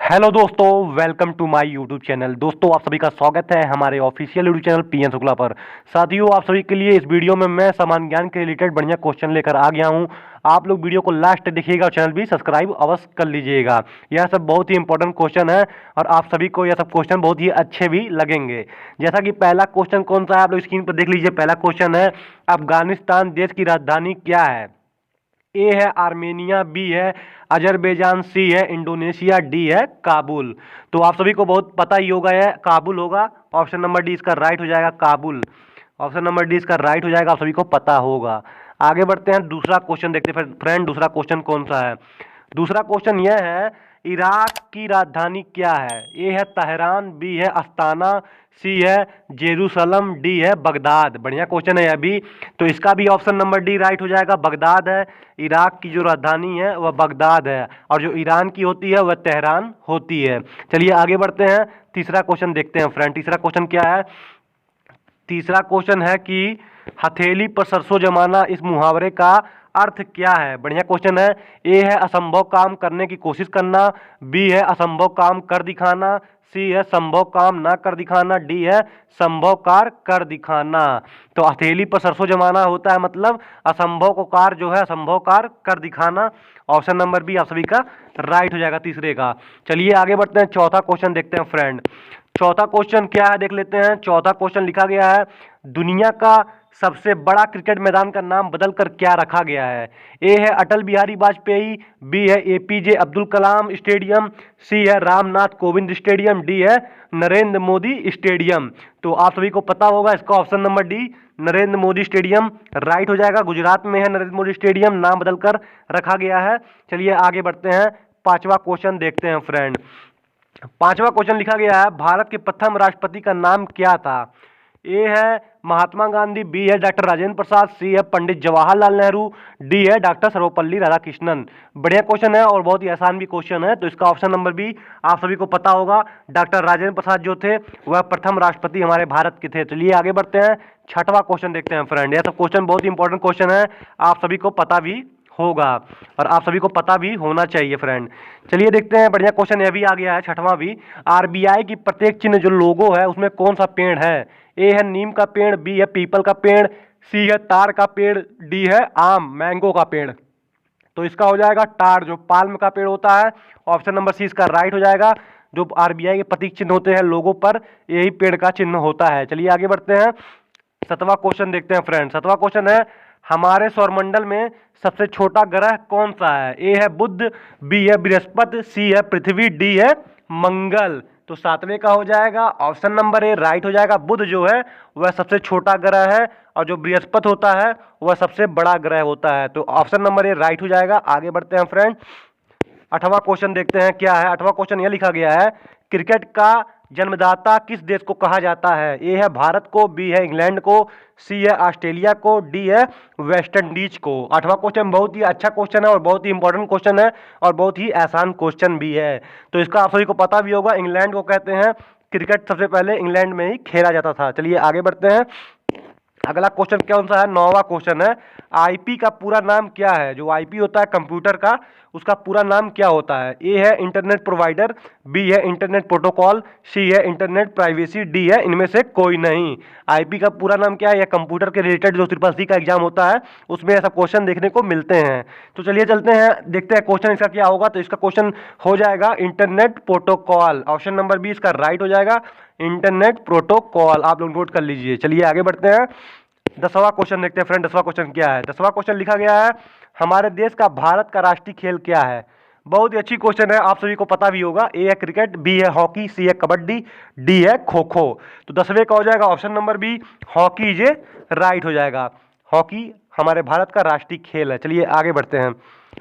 Hello दोस्तों, welcome to my YouTube channel. दोस्तों, आप सभी का स्वागत है हमारे official YouTube channel PN Shukla पर। साथियों, आप सभी के लिए इस वीडियो में मैं सामान्य ज्ञान के रिलेटेड बढ़िया क्वेश्चन लेकर आ गया हूं। आप लोग वीडियो को लास्ट तक देखिएगा और चैनल भी सब्सक्राइब अवश्य कर लीजिएगा। यह सब बहुत ही इंपॉर्टेंट क्वेश्चन है और आप सभी को यह सब क्वेश्चन बहुत ही अच्छे भी लगेंगे। जैसा कि पहला क्वेश्चन कौन सा है, आप लोग स्क्रीन पर देख लीजिए। पहला क्वेश्चन है, अफगानिस्तान देश की राजधानी क्या है? ए है आर्मेनिया, बी है अजरबैजान, सी है इंडोनेशिया, डी है काबुल। तो आप सभी को बहुत पता ही होगा, यह काबुल होगा। ऑप्शन नंबर डी इसका राइट हो जाएगा, काबुल। ऑप्शन नंबर डी इसका राइट हो जाएगा, आप सभी को पता होगा। आगे बढ़ते हैं, दूसरा क्वेश्चन देखते हैं फ्रेंड। दूसरा क्वेश्चन कौन सा है? दूसरा क्वेश्चन यह है, इराक की राजधानी क्या है? ए है तहरान, बी है अस्ताना, सी है जेरूसलम, डी है बगदाद। बढ़िया क्वेश्चन है अभी। तो इसका भी ऑप्शन नंबर डी राइट हो जाएगा, बगदाद है। इराक की जो राजधानी है वह बगदाद है और जो ईरान की होती है वह तेहरान होती है। चलिए आगे बढ़ते हैं, तीसरा क्वेश्चन देखते हैं फ्रेंड। तीसरा क्वेश्चन क्या है? तीसरा क्वेश्चन है कि हथेली पर सरसों जमाना, इस मुहावरे का अर्थ क्या है? बढ़िया क्वेश्चन है। ए है असंभव काम करने की कोशिश करना, बी है असंभव काम कर दिखाना, सी है संभव काम ना कर दिखाना, डी है संभव कार कर दिखाना। तो हथेली पर सरसों जमाना होता है मतलब असंभव को कार जो है असंभव कार कर दिखाना। ऑप्शन नंबर बी आप सभी का राइट हो जाएगा तीसरे का। चलिए आगे बढ़ते हैं, चौथा क्वेश्चन देखते हैं फ्रेंड। चौथा क्वेश्चन क्या है देख लेते हैं। चौथा क्वेश्चन लिखा गया है, दुनिया का सबसे बड़ा क्रिकेट मैदान का नाम बदलकर क्या रखा गया है? ए है अटल बिहारी वाजपेयी, बी है एपीजे अब्दुल कलाम स्टेडियम, सी है रामनाथ कोविंद स्टेडियम, डी है नरेंद्र मोदी स्टेडियम। तो आप सभी को पता होगा इसका option number D Narendra Modi stadium right हो जाएगा। गुजरात में है नरेंद्र मोदी स्टेडियम, नाम बदलकर रखा गया है। चलिए आगे बढ़ते हैं, पांचवा क्वेश्चन देखते हैं फ्रेंड। पांचवा क्वेश्चन लिखा गया है, भारत के प्रथम राष्ट्रपति का नाम क्या था? ए है महात्मा गांधी, बी है डॉक्टर राजेंद्र प्रसाद, सी है पंडित जवाहरलाल नेहरू, डी है डॉक्टर सर्वपल्ली राधाकृष्णन। बढ़िया क्वेश्चन है और बहुत ही आसान भी क्वेश्चन है। तो इसका ऑप्शन नंबर बी आप सभी को पता होगा, डॉक्टर राजेंद्र प्रसाद जो थे वह प्रथम राष्ट्रपति हमारे भारत के थे। चलिए आगे बढ़ते हैं, छठवां क्वेश्चन देखते हैं फ्रेंड। यह सब क्वेश्चन बहुत ही इंपॉर्टेंट क्वेश्चन है, आप सभी को पता भी होगा और आप सभी को पता भी होना चाहिए फ्रेंड। चलिए देखते हैं, बढ़िया क्वेश्चन ये भी आ गया है, छठवां भी। आरबीआई की प्रत्येक चिन्ह जो लोगो है उसमें कौन सा पेड़ है? ए है नीम का पेड़, बी है पीपल का पेड़, सी है तार का पेड़, डी है आम मैंगो का पेड़। तो इसका हो जाएगा टार, जो पाल्म का पेड़ होता है। ऑप्शन नंबर सी इसका राइट हो जाएगा। जो आरबीआई के प्रतीक चिन्ह होते हैं लोगों पर, यही पेड़ का चिन्ह होता है। चलिए आगे बढ़ते हैं, सातवां क्वेश्चन देखते हैं फ्रेंड। सातवां क्वेश्चन है, हमारे सौरमंडल में सबसे छोटा ग्रह कौन सा है? ए है बुध, बी है बृहस्पति, सी है पृथ्वी, डी है मंगल। तो सातवें का हो जाएगा ऑप्शन नंबर ए राइट हो जाएगा। बुध जो है वह सबसे छोटा ग्रह है और जो बृहस्पति होता है वह सबसे बड़ा ग्रह होता है। तो ऑप्शन नंबर ए राइट हो जाएगा। आगे बढ़ते हैं फ्रेंड, आठवां क्वेश्चन देखते हैं क्या है। आठवां क्वेश्चन यह लिखा गया है, क्रिकेट का जन्मदाता किस देश को कहा जाता है? ए है भारत को, बी है इंग्लैंड को, सी है ऑस्ट्रेलिया को, डी है वेस्ट इंडीज को। आठवां क्वेश्चन बहुत ही अच्छा क्वेश्चन है और बहुत ही इंपॉर्टेंट क्वेश्चन है और बहुत ही आसान क्वेश्चन भी है। तो इसका आप सभी को पता भी होगा, इंग्लैंड को कहते हैं। क्रिकेट सबसे पहले इंग्लैंड में ही खेला जाता था। चलिए आगे बढ़ते हैं, अगला क्वेश्चन कौन सा है? नौवां क्वेश्चन है, आईपी का पूरा नाम क्या है? जो आईपी होता है कंप्यूटर का, उसका पूरा नाम क्या होता है? ए है इंटरनेट प्रोवाइडर, बी है इंटरनेट प्रोटोकॉल, सी है इंटरनेट प्राइवेसी, डी है इनमें से कोई नहीं। आईपी का पूरा नाम क्या है? यह कंप्यूटर के रिलेटेड जो ट्रिपल सी का एग्जाम होता है उसमें ऐसा क्वेश्चन देखने को मिलते हैं। तो चलिए चलते हैं, देखते हैं क्वेश्चन इसका क्या होगा। तो इसका क्वेश्चन हो जाएगा internet protocol. Option number B इसका राइट हो जाएगा, इंटरनेट प्रोटोकॉल। आप लोग नोट कर लीजिए। चलिए आगे बढ़ते हैं, 10वां क्वेश्चन देखते हैं फ्रेंड। 10वां क्वेश्चन क्या है? 10वां क्वेश्चन लिखा गया है, हमारे देश का भारत का राष्ट्रीय खेल क्या है? बहुत ही अच्छी क्वेश्चन है, आप सभी को पता भी होगा। ए है क्रिकेट, बी है हॉकी, सी है कबड्डी, डी है खो खो। तो 10वें का हो जाएगा ऑप्शन नंबर बी, हॉकी जे राइट हो जाएगा। हॉकी हमारे भारत का राष्ट्रीय खेल है। चलिए आगे बढ़ते हैं,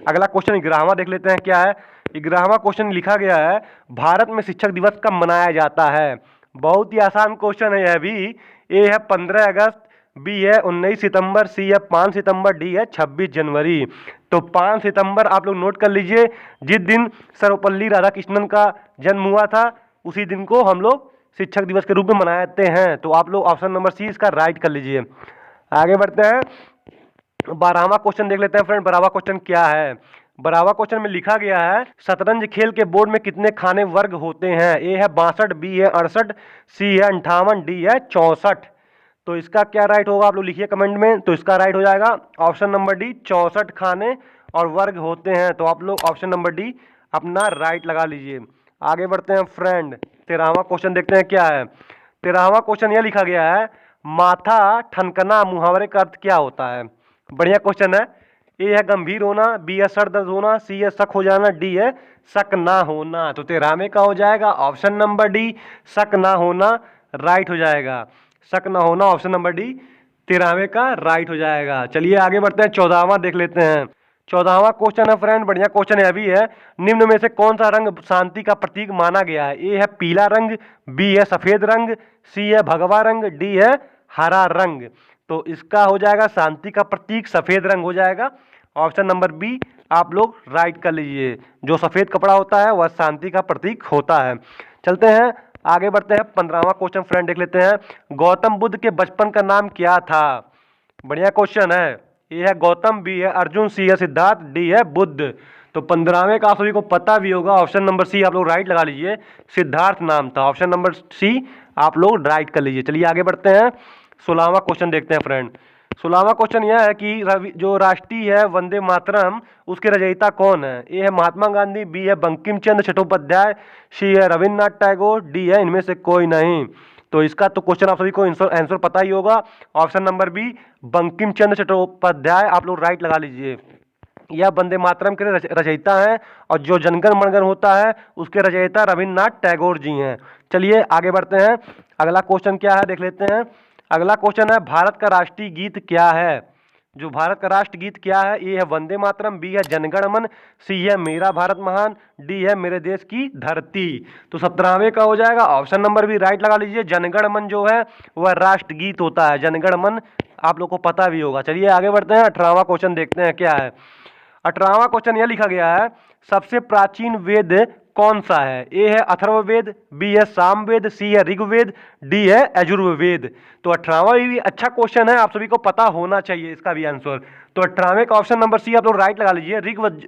अगला क्वेश्चन 11वां देख लेते हैं क्या है। 11वां क्वेश्चन लिखा गया है, भारत में शिक्षक दिवस कब मनाया जाता है? बहुत ही आसान क्वेश्चन है यह भी। ए है 15 अगस्त, बी है 19 सितंबर, सी है 5 सितंबर, डी है 26 जनवरी। तो 5 सितंबर आप लोग नोट कर लीजिए, जिस दिन सर्वपल्ली राधाकृष्णन का जन्म हुआ था उसी दिन को हम लोग शिक्षक दिवस के रूप में मनाते हैं। तो आप लोग ऑप्शन नंबर सी इसका राइट कर लीजिए। आगे बढ़ते हैं, 12वां क्वेश्चन देख लेते हैं फ्रेंड। 12वां क्वेश्चन क्या है? 12वां क्वेश्चन में लिखा गया है शतरंज खेल के बोर्ड में कितने खाने वर्ग होते हैं। ए है 62, बी है 68, सी है 58, डी है 64। तो इसका क्या राइट होगा आप लोग लिखिए कमेंट में। तो इसका राइट हो जाएगा ऑप्शन नंबर डी, 64 खाने और वर्ग होते हैं। तो आप लोग ऑप्शन नंबर डी अपना राइट लगा लीजिए। आगे बढ़ते हैं फ्रेंड, 13वां क्वेश्चन देखते हैं क्या है। 13वां क्वेश्चन यह लिखा गया है माथा ठनकना मुहावरे का अर्थ क्या होता है। बढ़िया क्वेश्चन है। ए है गंभीर होना, बी है सर दर्द होना, सी है शक हो जाना, डी है शक ना होना। तो 13वें का हो जाएगा ऑप्शन नंबर डी, शक ना होना राइट हो जाएगा। शक ना होना ऑप्शन नंबर डी 13वें का राइट हो जाएगा। चलिए आगे बढ़ते हैं, 14वां देख लेते हैं। 14वां क्वेश्चन है फ्रेंड, बढ़िया क्वेश्चन है अभी है। निम्न में से कौन सा रंग शांति का प्रतीक माना गया है। ए है पीला रंग, बी है सफेद रंग, सी है भगवा रंग, डी है हरा रंग। तो इसका हो जाएगा शांति का प्रतीक सफेद रंग हो जाएगा। ऑप्शन नंबर बी आप लोग राइट कर लीजिए। जो सफेद कपड़ा होता है वह शांति का प्रतीक होता है। चलते हैं आगे बढ़ते हैं, 15वां क्वेश्चन फ्रेंड देख लेते हैं। गौतम बुद्ध के बचपन का नाम क्या था। बढ़िया क्वेश्चन है। ए है गौतम, बी है अर्जुन, सी है सिद्धार्थ, डी है बुद्ध। तो 15वें का आप सभी को पता भी होगा, ऑप्शन नंबर सी आप लोग राइट लगा लीजिए, सिद्धार्थ नाम था। ऑप्शन नंबर सी आप लोग राइट कर लीजिए। चलिए आगे बढ़ते हैं, 16वां क्वेश्चन देखते हैं फ्रेंड। 16वां क्वेश्चन यह है कि जो राष्ट्रीय है वंदे मातरम उसके रचयिता कौन है। ए है महात्मा गांधी, बी है बंकिम चंद्र चट्टोपाध्याय, सी है रविन्द्रनाथ टैगोर, डी है इनमें से कोई नहीं। तो इसका तो क्वेश्चन आप सभी को आंसर पता ही होगा। Option number B Bankim Chandra Chattopadhyay आप लोग राइट लगा लीजिए। यह वंदे मातरम के रचयिता हैं और जो जनगण मनगण होता है उसके रचयिता रविन्द्रनाथ टैगोर जी हैं। चलिए आगे बढ़ते हैं, अगला क्वेश्चन क्या है देख लेते हैं। अगला क्वेश्चन है भारत का राष्ट्रीय गीत क्या है। जो भारत का राष्ट्र गीत क्या है। ए है वंदे मातरम, बी है जनगण मन, सी है मेरा भारत महान, डी है मेरे देश की धरती। तो 17वें का हो जाएगा ऑप्शन नंबर भी राइट लगा लीजिए। जनगण मन जो है वह राष्ट्र गीत होता है। जनगण मन आप लोग को पता भी होगा। चलिए आगे बढ़ते हैं, 18वां क्वेश्चन देखते हैं क्या है। 18वां क्वेश्चन यह लिखा गया है सबसे प्राचीन वेद कौन सा है। ए है अथर्ववेद, बी है सामवेद, सी है ऋग्वेद, डी है यजुर्वेद। तो 18वां भी अच्छा क्वेश्चन है, आप सभी को पता होना चाहिए इसका भी आंसर। तो 18वें का ऑप्शन नंबर सी आप लोग राइट लगा लीजिए।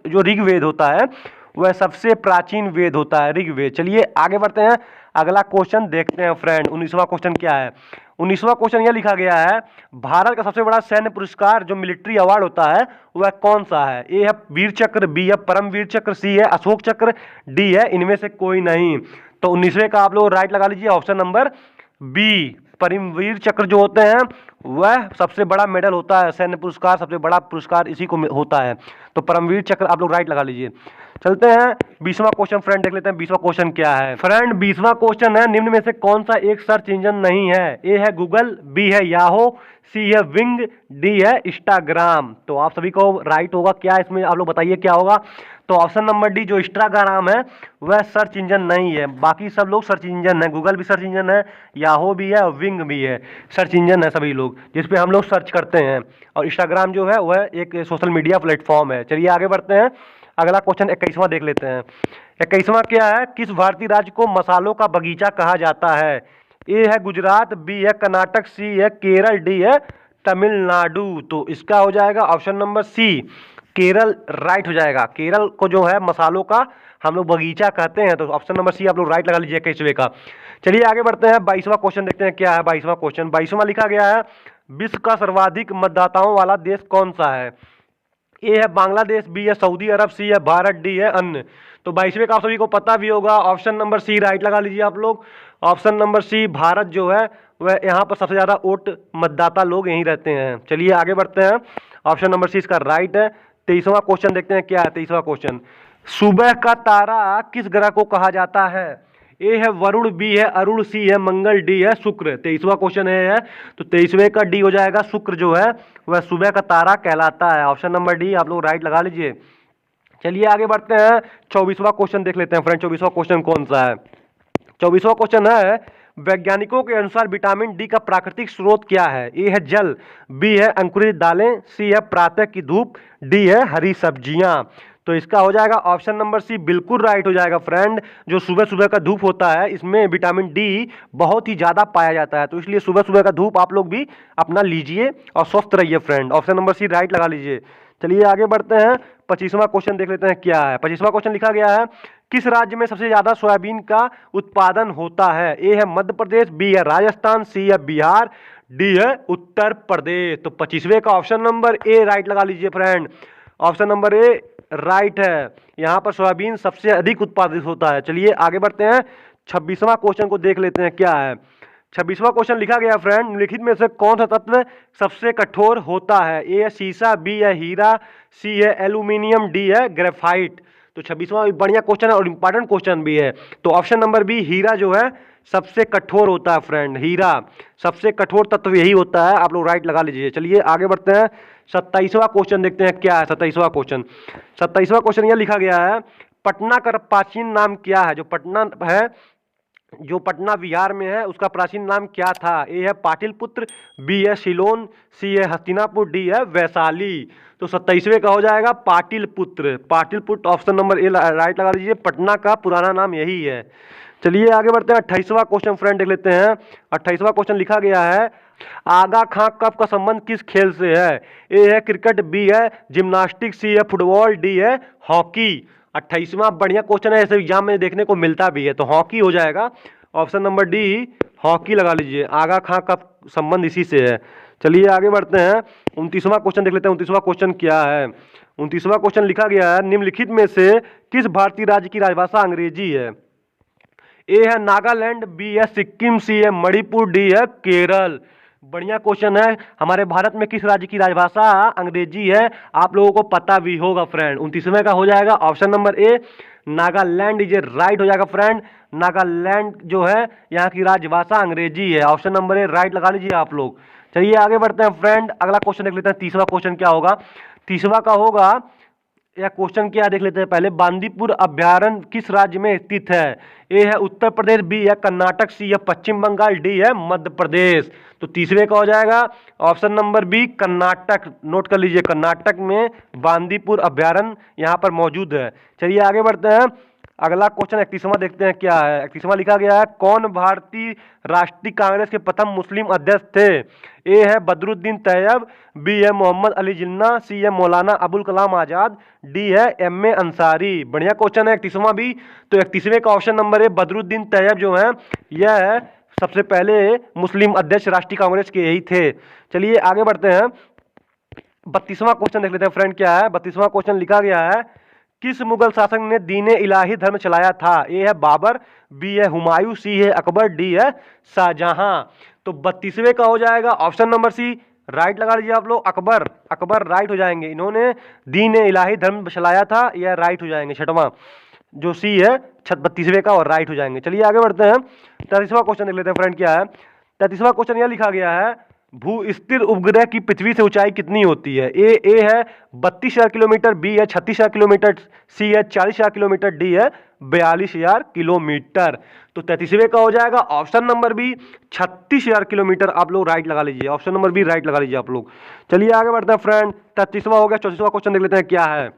जो ऋग्वेद होता है वह सबसे प्राचीन वेद होता है, ऋग्वेद। चलिए आगे बढ़ते हैं, अगला क्वेश्चन देखते हैं फ्रेंड। 19वां क्वेश्चन क्या है। 19वां क्वेश्चन यह लिखा गया है भारत का सबसे बड़ा सैन्य पुरस्कार जो मिलिट्री अवार्ड होता है वह कौन सा है। ए है वीर चक्र, बी है परमवीर चक्र, सी है अशोक चक्र, डी है इनमें से कोई नहीं। तो 19वें का आप लोग राइट लगा लीजिए, ऑप्शन नंबर बी परमवीर चक्र जो होते हैं वह सबसे बड़ा मेडल होता है, सैन्य पुरस्कार सबसे बड़ा पुरस्कार इसी को होता है। तो परमवीर चक्र आप लोग राइट लगा लीजिए। चलते हैं 20वां क्वेश्चन फ्रेंड देख लेते हैं। 20वां क्वेश्चन क्या है फ्रेंड। 20वां क्वेश्चन है निम्न में से कौन सा एक सर्च इंजन नहीं है। ए है गूगल, बी है याहो, सी है विंग, डी है इंस्टाग्राम। तो आप सभी को राइट होगा क्या, इसमें आप लोग बताइए क्या होगा। तो ऑप्शन नंबर डी जो इंस्टाग्राम है वह सर्च इंजन नहीं है, बाकी सब लोग सर्च इंजन है। गूगल भी सर्च इंजन है, याहो भी है, विंग भी है, सर्च इंजन है सभी लोग जिसपे हम लोग सर्च करते हैं। और इंस्टाग्राम जो है वह एक सोशल मीडिया प्लेटफॉर्म है। चलिए आगे बढ़ते हैं, अगला क्वेश्चन 21वां देख लेते हैं। 21वां क्या है किस भारतीय राज्य को मसालों का बगीचा कहा जाता है। ए है गुजरात, बी है कर्नाटक, सी है केरल, डी है तमिलनाडु। तो इसका हो जाएगा option number C Kerala right हो जाएगा। केरल को जो है मसालों का हम लोग बगीचा कहते हैं। तो ऑप्शन नंबर सी आप लोग राइट लगा लीजिए 21वें का। चलिए आगे बढ़ते हैं, 22वां क्वेश्चन देखते हैं क्या है। 22वां क्वेश्चन 22वां लिखा गया है विश्व का सर्वाधिक मतदाताओं वाला देश कौन सा है। ए है बांग्लादेश, बी है सऊदी अरब, सी है भारत, डी है अन्य। तो 22वें का आप सभी को पता भी होगा, ऑप्शन नंबर सी राइट लगा लीजिए आप लोग। ऑप्शन नंबर सी भारत जो है वह यहाँ पर सबसे ज्यादा वोट मतदाता लोग यहीं रहते हैं। चलिए आगे बढ़ते हैं, ऑप्शन नंबर सी इसका राइट है। 23वां क्वेश्चन देखते हैं क्या है। 23वां क्वेश्चन सुबह का तारा किस ग्रह को कहा जाता है। ए है वरुण, बी है अरुण, सी है मंगल, डी है शुक्र। 23वां क्वेश्चन है तो 23वें का डी हो जाएगा, शुक्र जो है वह सुबह का तारा कहलाता है। ऑप्शन नंबर डी आप लोग राइट लगा लीजिए। चलिए आगे बढ़ते हैं, 24वां क्वेश्चन देख लेते हैं फ्रेंड। 24वां क्वेश्चन कौन सा है। 24वां क्वेश्चन है वैज्ञानिकों के अनुसार विटामिन डी का प्राकृतिक स्रोत क्या है। ए है जल, बी है अंकुरित दालें, सी है प्रातः की धूप, डी है हरी सब्जियां। तो इसका हो जाएगा ऑप्शन नंबर सी बिल्कुल राइट हो जाएगा फ्रेंड। जो सुबह सुबह का धूप होता है इसमें विटामिन डी बहुत ही ज्यादा पाया जाता है, तो इसलिए सुबह सुबह का धूप आप लोग भी अपना लीजिए और स्वस्थ रहिए friend. Option number C right लगा लीजिए। चलिए आगे बढ़ते हैं, 25वां क्वेश्चन देख लेते हैं क्या है। 25वां क्वेश्चन लिखा गया है, किस राज्य में सबसे ज्यादा सोयाबीन का उत्पादन होता है? ए है मध्य प्रदेश, बी है राजस्थान, सी है बिहार, डी है उत्तर प्रदेश। तो 25वें का ऑप्शन नंबर ए राइट लगा लीजिए friend. Option number A right है, यहां पर सोयाबीन सबसे अधिक उत्पादित होता है। चलिए आगे बढ़ते हैं, 26वां क्वेश्चन को देख लेते हैं क्या है। 26वां क्वेश्चन लिखा गया फ्रेंड, निम्नलिखित में से कौन सा तत्व सबसे कठोर होता है? ए है शीशा, बी है हीरा, सी है एल्यूमिनियम, डी है ग्रेफाइट। तो 26वां बढ़िया क्वेश्चन है और इंपॉर्टेंट क्वेश्चन भी है। तो ऑप्शन नंबर बी हीरा जो है सबसे कठोर होता है फ्रेंड, हीरा सबसे कठोर तत्व यही होता है, आप लोग राइट लगा लीजिए। चलिए आगे बढ़ते हैं, 27वां क्वेश्चन देखते हैं क्या है। 27वां क्वेश्चन, 27वां क्वेश्चन यह लिखा गया है, पटना का प्राचीन नाम क्या है? जो पटना है, जो पटना बिहार में है, उसका प्राचीन नाम क्या था? ए है पाटिलपुत्र, बी है सिलोन, सी है हस्तिनापुर, डी है वैशाली। तो 27वें का हो जाएगा Pataliputra. Pataliputra option number A right लगा लीजिए, पटना का पुराना नाम यही है। चलिए आगे बढ़ते हैं, 28वां क्वेश्चन फ्रेंड देख लेते हैं। 28वां क्वेश्चन लिखा गया है, आगा खां कप का संबंध किस खेल से है? ए है क्रिकेट, बी है जिम्नास्टिक, सी है फुटबॉल, डी है हॉकी। 28वां बढ़िया क्वेश्चन है, ऐसे एग्जाम में देखने को मिलता भी है, तो हॉकी हो जाएगा। ऑप्शन नंबर डी हॉकी लगा लीजिए, आगा खां का संबंध इसी से है। चलिए आगे बढ़ते हैं, 29वां क्वेश्चन देख लेते हैं। 29वां क्वेश्चन क्या है? 29वां क्वेश्चन लिखा गया है, निम्नलिखित में से किस भारतीय राज्य की राजभाषा अंग्रेजी है? ए है नागालैंड, बी है सिक्किम, सी है मणिपुर, डी है केरल। बढ़िया क्वेश्चन है, हमारे भारत में किस राज्य की राजभाषा अंग्रेजी है? आप लोगों को पता भी होगा फ्रेंड। 29वें का हो जाएगा option number A Nagaland, is right हो जाएगा फ्रेंड। नागालैंड जो है यहाँ की राजभाषा अंग्रेजी है, ऑप्शन नंबर ए राइट लगा लीजिए आप लोग। चलिए आगे बढ़ते हैं फ्रेंड, अगला क्वेश्चन देख लेते हैं। 30वां क्वेश्चन क्या होगा? 30वां का होगा, यह क्वेश्चन क्या देख लेते हैं पहले, बांदीपुर अभ्यारण्य किस राज्य में स्थित है? ए है उत्तर प्रदेश, बी है कर्नाटक, सी है पश्चिम बंगाल, डी है मध्य प्रदेश। तो 30वें का हो जाएगा option number B Karnataka. Note कर लीजिए, कर्नाटक में बांदीपुर अभ्यारण्य यहाँ पर मौजूद है। चलिए आगे बढ़ते हैं, अगला क्वेश्चन 31वां देखते हैं क्या है। 31वां लिखा गया है, कौन भारतीय राष्ट्रीय कांग्रेस के प्रथम मुस्लिम अध्यक्ष थे? ए है बदरुद्दीन तैयब, बी है मोहम्मद अली जिन्ना, सी है मौलाना अबुल कलाम आजाद, डी है एम ए अंसारी। बढ़िया क्वेश्चन है 31वां भी। तो 31वें का ऑप्शन नंबर है बदरुद्दीन तैयब जो है, यह सबसे पहले मुस्लिम अध्यक्ष राष्ट्रीय कांग्रेस के यही थे। चलिए आगे बढ़ते हैं, 32वां क्वेश्चन देख लेते हैं फ्रेंड क्या है। 32वां क्वेश्चन लिखा गया है, किस मुगल शासक ने दीन इलाही धर्म चलाया था? ए है बाबर, बी है हुमायूं, सी है अकबर, डी है शाहजहां। तो 32वें का हो जाएगा ऑप्शन नंबर सी राइट लगा लीजिए आप लोग, अकबर। अकबर राइट हो जाएंगे, इन्होंने दीन इलाही धर्म चलाया था, यह राइट हो जाएंगे। छठवां जो सी है 32वें का और राइट हो जाएंगे। चलिए आगे बढ़ते हैं, 33वां क्वेश्चन देख लेते हैं फ्रेंड क्या है। 33वां क्वेश्चन यह लिखा गया है, भू स्थिर उपग्रह की पृथ्वी से ऊंचाई कितनी होती है? ए है 32,000 किलोमीटर, बी है 36,000 किलोमीटर, सी है 40,000 किलोमीटर, डी है 42,000 किलोमीटर। तो 33वें का हो जाएगा ऑप्शन नंबर बी 36,000 किलोमीटर। आप लोग राइट लगा लीजिए, ऑप्शन नंबर बी राइट लगा लीजिए आप लोग। चलिए आगे बढ़ते हैं फ्रेंड, 33वां हो गया। 34वां क्वेश्चन देख लेते हैं क्या है।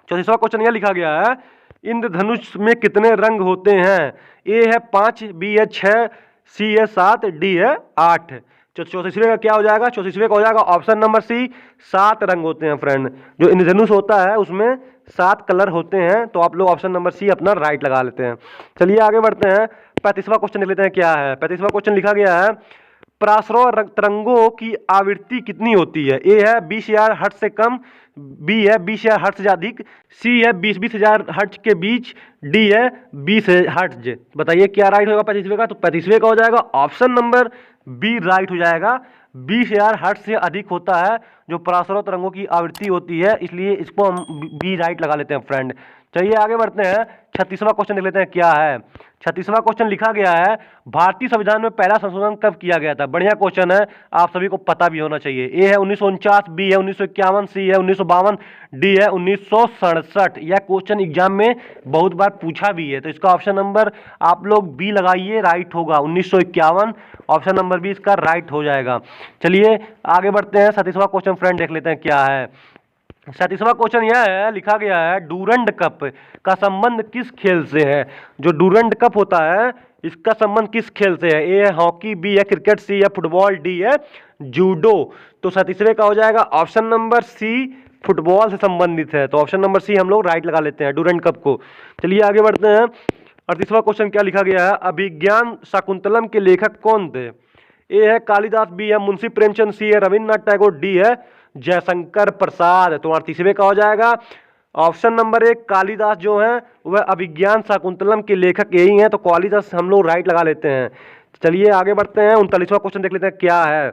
34वां क्वेश्चन यह लिखा गया है, इंद्रधनुष में कितने रंग होते हैं? ए है 5, बी है 6, सी है 7, डी है 8। 34वें का क्या हो जाएगा? 34वें का हो जाएगा ऑप्शन नंबर सी 7 रंग होते हैं फ्रेंड। जो इंद्रधनुष होता है उसमें 7 कलर होते हैं, तो आप लोग ऑप्शन नंबर सी अपना राइट लगा लेते हैं। चलिए आगे बढ़ते हैं, 35वां क्वेश्चन देख लेते हैं क्या है। 35वां क्वेश्चन लिखा गया है, पराश्रय तरंगों की आवृत्ति कितनी होती है? ए है 20,000 हर्ट्ज से कम, बी है 20,000 हर्ट्ज से अधिक, सी है 20,000 हर्ट्ज के बीच, डी है 20 हर्ट्ज। बताइए क्या राइट होगा 35वें का? तो 35वें का हो जाएगा ऑप्शन नंबर बी राइट हो जाएगा। 20,000 हर्ट्ज से अधिक होता है जो पराश्रय तरंगों की आवृत्ति होती है, इसलिए इसको हम बी राइट लगा लेते हैं फ्रेंड। चलिए आगे बढ़ते हैं, 36वां क्वेश्चन देख लेते हैं क्या है। 36वां क्वेश्चन लिखा गया है, भारतीय संविधान में पहला संशोधन कब किया गया था? बढ़िया क्वेश्चन है, आप सभी को पता भी होना चाहिए। ए है 1949, बी है 1951, सी है 1952, डी है 1967। यह क्वेश्चन एग्जाम में बहुत बार पूछा भी है, तो इसका ऑप्शन नंबर आप लोग बी लगाइए, राइट होगा 1951। ऑप्शन नंबर बी इसका राइट हो जाएगा। चलिए आगे बढ़ते हैं, 37वां क्वेश्चन फ्रेंड देख लेते हैं क्या है। 37वां क्वेश्चन यह है, लिखा गया है, डूरंड कप का संबंध किस खेल से है? जो डूरंड कप होता है इसका संबंध किस खेल से है? ए है हॉकी, बी है क्रिकेट, सी है फुटबॉल, डी है जूडो। तो 37वें का हो जाएगा ऑप्शन नंबर सी फुटबॉल से संबंधित है, तो ऑप्शन नंबर सी हम लोग राइट लगा लेते हैं, डूरंड कप को। चलिए आगे बढ़ते हैं। 38वां क्वेश्चन क्या लिखा गया है, अभिज्ञान शाकुंतलम के लेखक कौन थे? ए है कालिदास, बी है मुंशी प्रेमचंद, सी है रविन्द्रनाथ टैगोर, डी है जयशंकर प्रसाद। तो 38वें का हो जाएगा ऑप्शन नंबर 1 कालिदास जो है वह अभिज्ञान शाकुंतलम के लेखक यही हैं, तो कालिदास हम लोग राइट लगा लेते हैं। चलिए आगे बढ़ते हैं। 39वां क्वेश्चन देख लेते हैं क्या है।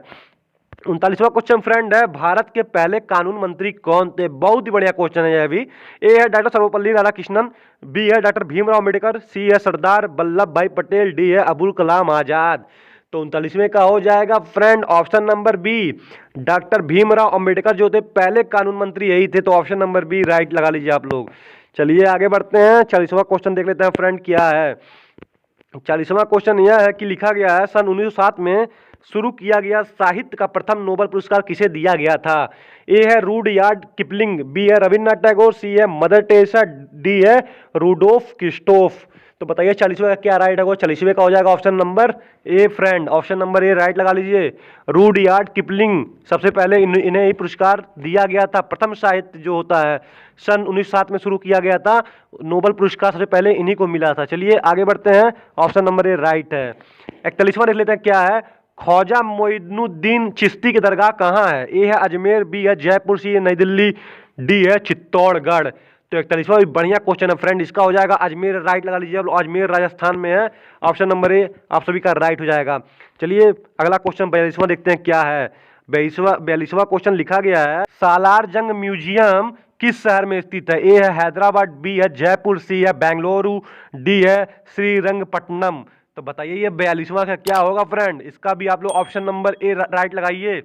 39वां क्वेश्चन फ्रेंड है, भारत के पहले कानून मंत्री कौन थे? बहुत ही बढ़िया क्वेश्चन है यह भी। ए है डॉक्टर सर्वपल्ली राधाकृष्णन, बी है डॉक्टर भीमराव अम्बेडकर, सी है सरदार वल्लभ भाई पटेल, डी है अबुल कलाम आजाद। तो 39वें का हो जाएगा friend option number B, doctor Bhimrao Ambedkar जो थे पहले कानून मंत्री यही थे, तो ऑप्शन नंबर बी राइट लगा लीजिए आप लोग। चलिए आगे बढ़ते हैं। 40वां क्वेश्चन देख लेते हैं फ्रेंड क्या है। 40वां क्वेश्चन यह है कि लिखा गया है सन 1907 में शुरू किया गया साहित्य का प्रथम नोबेल पुरस्कार किसे दिया गया था? ए है रूडयार्ड किपलिंग, बी है रविन्द्रनाथ टैगोर, सी है मदर टेरेसा, डी है रूडोल्फ क्रिस्टोफ। तो बताइए 40वें का क्या राइट होगा? 40वें का हो जाएगा option number A friend, option number A right लगा लीजिए। रूडयार्ड किपलिंग सबसे पहले इन्हें ये पुरस्कार दिया गया था। प्रथम साहित्य जो होता है सन 1907 में शुरू किया गया था, नोबेल पुरस्कार सबसे पहले इन्हीं को मिला था। चलिए आगे बढ़ते हैं, ऑप्शन नंबर ए राइट है। 41वां देख लेते हैं क्या है। ख्वाजा मोइनुद्दीन चिश्ती की दरगाह कहाँ है? ए है अजमेर, बी है जयपुर, सी है नई दिल्ली, डी है चित्तौड़गढ़। तो 41वां भी बढ़िया क्वेश्चन है फ्रेंड, इसका हो जाएगा अजमेर, राइट लगा लीजिए। अब अजमेर राजस्थान में है, ऑप्शन नंबर ए आप सभी का राइट हो जाएगा। चलिए अगला क्वेश्चन 42वां देखते हैं क्या है। 42वां क्वेश्चन लिखा गया है सालार जंग म्यूजियम किस शहर में स्थित है? ए है हैदराबाद, बी है जयपुर, सी है बेंगलुरु, डी है श्रीरंगपट्टनम। तो बताइए ये 42वां का क्या होगा फ्रेंड? इसका भी आप लोग ऑप्शन नंबर ए राइट लगाइए।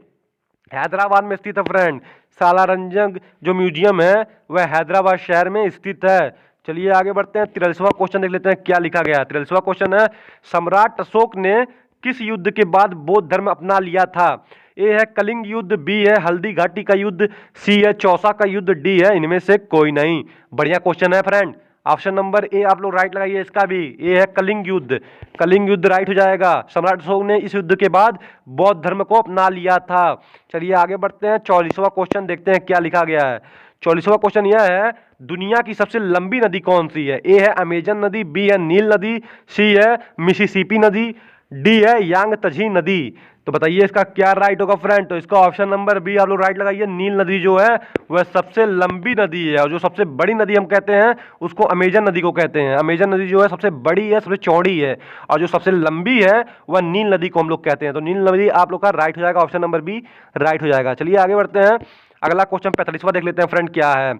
हैदराबाद में स्थित है फ्रेंड, सालारजंग जो म्यूजियम है वह हैदराबाद शहर में स्थित है। चलिए आगे बढ़ते हैं। 43वां क्वेश्चन देख लेते हैं क्या लिखा गया है। 43वां क्वेश्चन है सम्राट अशोक ने किस युद्ध के बाद बौद्ध धर्म अपना लिया था? ए है कलिंग युद्ध, बी है हल्दी घाटी का युद्ध, सी है चौसा का युद्ध, डी है इनमें से कोई नहीं। बढ़िया क्वेश्चन है फ्रेंड, ऑप्शन नंबर ए आप लोग राइट लगाइए। इसका भी ए है कलिंग युद्ध, कलिंग युद्ध राइट हो जाएगा। सम्राट अशोक ने इस युद्ध के बाद बौद्ध धर्म को अपना लिया था। चलिए आगे बढ़ते हैं। 44वां क्वेश्चन देखते हैं क्या लिखा गया है। 44वां क्वेश्चन यह है दुनिया की सबसे लंबी नदी कौन सी है? ए है अमेजन नदी, बी है नील नदी, सी है मिसिसिपी नदी, डी है यांगत्जे नदी। तो बताइए इसका क्या राइट होगा फ्रेंड? तो इसका ऑप्शन नंबर बी आप लोग राइट लगाइए। नील नदी जो है वह सबसे लंबी नदी है, और जो सबसे बड़ी नदी हम कहते हैं उसको अमेजन नदी को कहते हैं। अमेजन नदी जो है सबसे बड़ी है, सबसे चौड़ी है, और जो सबसे लंबी है वह नील नदी को हम लोग कहते हैं। तो नील नदी आप लोग का राइट हो जाएगा, ऑप्शन नंबर बी राइट हो जाएगा। चलिए आगे बढ़ते हैं। अगला क्वेश्चन 45वां देख लेते हैं फ्रेंड क्या है।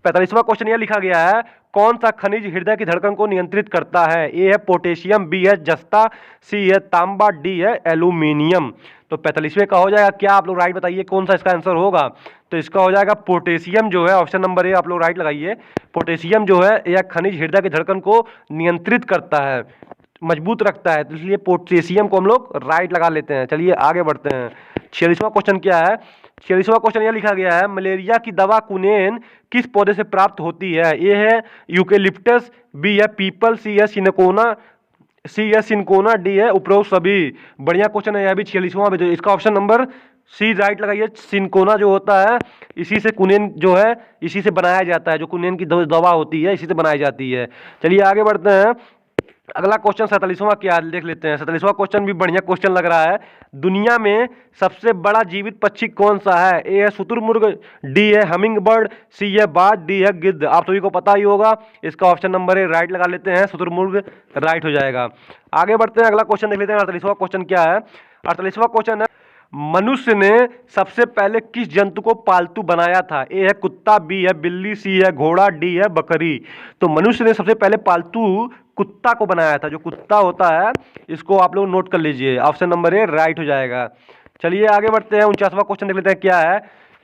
45वां क्वेश्चन यह लिखा गया है कौन सा खनिज हृदय की धड़कन को नियंत्रित करता है? ए है पोटेशियम, बी है जस्ता, सी है तांबा, डी है एल्यूमिनियम। तो 45वें का हो जाएगा क्या? आप लोग राइट बताइए कौन सा इसका आंसर होगा। तो इसका हो जाएगा पोटेशियम जो है, ऑप्शन नंबर ए आप लोग राइट लगाइए। पोटेशियम जो है यह खनिज हृदय की धड़कन को नियंत्रित करता है, मजबूत रखता है, तो इसलिए पोटेशियम को हम लोग राइट लगा लेते हैं। चलिए आगे बढ़ते हैं। 46वां क्वेश्चन क्या है। 46वां क्वेश्चन यह लिखा गया है मलेरिया की दवा कुनेन किस पौधे से प्राप्त होती है? ए है यूकेलिप्टस, बी है पीपल, सी है सिनकोना, सी है सिनकोना, डी है उपरोक्त सभी। बढ़िया क्वेश्चन है यह भी 46वां भी। तो इसका ऑप्शन नंबर सी राइट लगाइए। सिनकोना जो होता है इसी से कुनेन जो है इसी से बनाया जाता है, जो कुनेन की दवा होती है इसी से बनाई जाती है। चलिए आगे बढ़ते हैं। अगला क्वेश्चन 47वां क्या देख लेते हैं। 47वां क्वेश्चन भी बढ़िया क्वेश्चन लग रहा है। दुनिया में सबसे बड़ा जीवित पक्षी कौन सा है? ए है शुतुरमुर्ग, डी है हमिंग बर्ड, सी है बाज, डी है गिद्ध। आप सभी को पता ही होगा, इसका ऑप्शन नंबर ए राइट लगा लेते हैं। शुतुरमुर्ग राइट हो जाएगा। आगे बढ़ते हैं। अगला क्वेश्चन देख लेते हैं। 48वां क्वेश्चन क्या है। 48वां क्वेश्चन है मनुष्य ने सबसे पहले किस जंतु को पालतू बनाया था? ए है कुत्ता, बी है बिल्ली, सी है घोड़ा, डी है बकरी। तो मनुष्य ने सबसे पहले पालतू कुत्ता को बनाया था। जो कुत्ता होता है इसको आप लोग नोट कर लीजिए, ऑप्शन नंबर ए राइट हो जाएगा। चलिए आगे बढ़ते हैं। 49वां क्वेश्चन देख लेते हैं क्या है।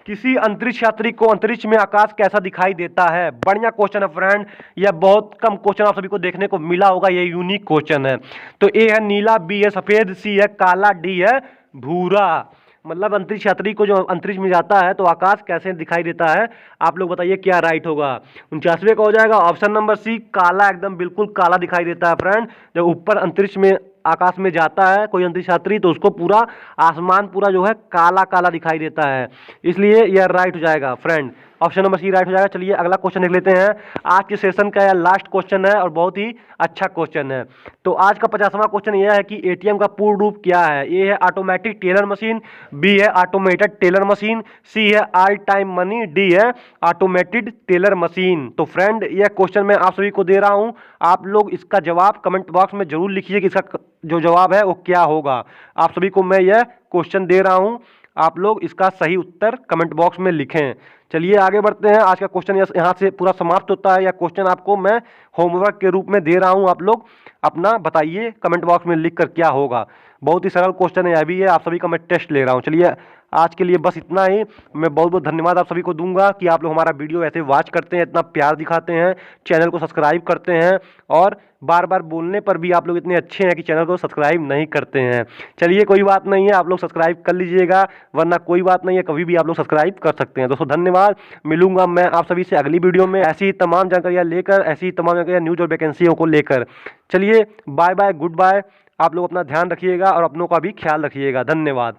किसी अंतरिक्ष यात्री को अंतरिक्ष में आकाश कैसा दिखाई देता है? बढ़िया क्वेश्चन है फ्रेंड, यह बहुत कम क्वेश्चन आप सभी को देखने को मिला होगा, यह यूनिक क्वेश्चन है। तो ए है नीला, बी है सफेद, सी है काला, डी है भूरा। मतलब अंतरिक्ष यात्री को जो अंतरिक्ष में जाता है तो आकाश कैसे दिखाई देता है, आप लोग बताइए क्या राइट होगा। 49वें का हो जाएगा ऑप्शन नंबर सी काला, एकदम बिल्कुल काला दिखाई देता है फ्रेंड। जब ऊपर अंतरिक्ष में आकाश में जाता है कोई अंतरिक्ष यात्री तो उसको पूरा आसमान पूरा जो है काला काला दिखाई देता है, इसलिए यह राइट हो जाएगा friend. Option number C right हो जाएगा। चलिए अगला क्वेश्चन देख लेते हैं। आज के सेशन का यह लास्ट क्वेश्चन है और बहुत ही अच्छा क्वेश्चन है। तो आज का 50वां क्वेश्चन यह है कि एटीएम का पूर्ण रूप क्या है। ए है ऑटोमेटिक टेलर मशीन, बी है ऑटोमेटेड टेलर मशीन, सी है ऑल टाइम मनी, डी है ऑटोमेटेड टेलर मशीन। तो फ्रेंड यह क्वेश्चन मैं आप सभी को दे रहा हूं, आप लोग इसका जवाब कमेंट बॉक्स में जरूर लिखिए कि इसका जो जवाब है वो क्या होगा। आप सभी को मैं यह क्वेश्चन दे रहा हूं, आप लोग इसका सही उत्तर कमेंट बॉक्स में लिखें। चलिए आगे बढ़ते हैं। आज का क्वेश्चन यहाँ से पूरा समाप्त होता है। यह क्वेश्चन आपको मैं होमवर्क के रूप में दे रहा हूं, आप लोग अपना बताइए कमेंट बॉक्स में लिखकर क्या होगा। बहुत ही सरल क्वेश्चन है, यह भी है, आप सभी का मैं टेस्ट ले रहा हूं। चलिए आज के लिए बस इतना ही। मैं बहुत बहुत धन्यवाद आप सभी को दूंगा कि आप लोग हमारा वीडियो ऐसे वॉच करते हैं, इतना प्यार दिखाते हैं, चैनल को सब्सक्राइब करते हैं और बार बार बोलने पर भी आप लोग इतने अच्छे हैं कि चैनल को सब्सक्राइब नहीं करते हैं। चलिए कोई बात नहीं है, आप लोग सब्सक्राइब कर लीजिएगा, वरना कोई बात नहीं है, कभी भी आप लोग सब्सक्राइब कर सकते हैं। दोस्तों धन्यवाद, मिलूंगा मैं आप सभी से अगली वीडियो में ऐसी ही तमाम जानकारियाँ लेकर, ऐसी ही तमाम जानकारियाँ न्यूज़ और वैकेंसियों को लेकर। चलिए बाय बाय, गुड बाय। आप लोग अपना ध्यान रखिएगा और अपनों का भी ख्याल रखिएगा। धन्यवाद।